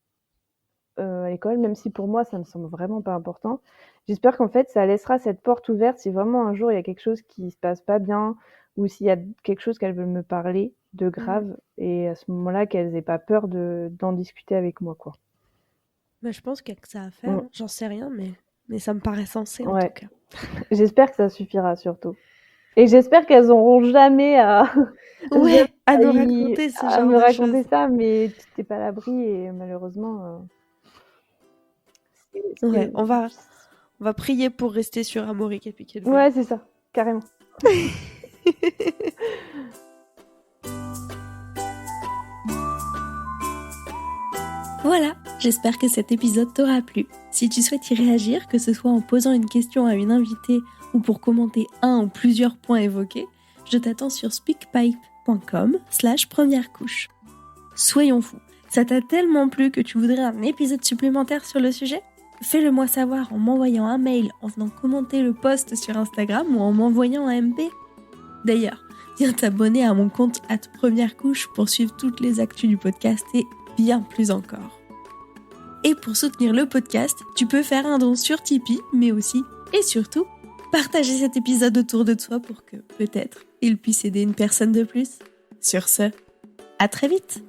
à l'école, même si pour moi, ça me semble vraiment pas important, j'espère qu'en fait, ça laissera cette porte ouverte si vraiment un jour, il y a quelque chose qui se passe pas bien ou s'il y a quelque chose qu'elles veulent me parler de grave et à ce moment-là, qu'elles aient pas peur d'en discuter avec moi, quoi. Bah, je pense qu'il y a que ça à faire. J'en sais rien, mais ça me paraît sensé en tout cas. J'espère que ça suffira surtout. Et j'espère qu'elles n'auront jamais à à nous raconter ce genre me de raconter choses. ça, mais tu n'es pas à l'abri et malheureusement, Ouais, on va prier pour rester sur Armorique et Piquet. Ouais, c'est ça, carrément. Voilà, j'espère que cet épisode t'aura plu. Si tu souhaites y réagir, que ce soit en posant une question à une invitée ou pour commenter un ou plusieurs points évoqués, je t'attends sur speakpipe.com/première couche. Soyons fous, ça t'a tellement plu que tu voudrais un épisode supplémentaire sur le sujet ? Fais-le moi savoir en m'envoyant un mail, en venant commenter le post sur Instagram ou en m'envoyant un MP. D'ailleurs, viens t'abonner à mon compte @premièrecouche pour suivre toutes les actus du podcast et bien plus encore. Et pour soutenir le podcast, tu peux faire un don sur Tipeee, mais aussi, et surtout, partager cet épisode autour de toi pour que, peut-être, il puisse aider une personne de plus. Sur ce, à très vite!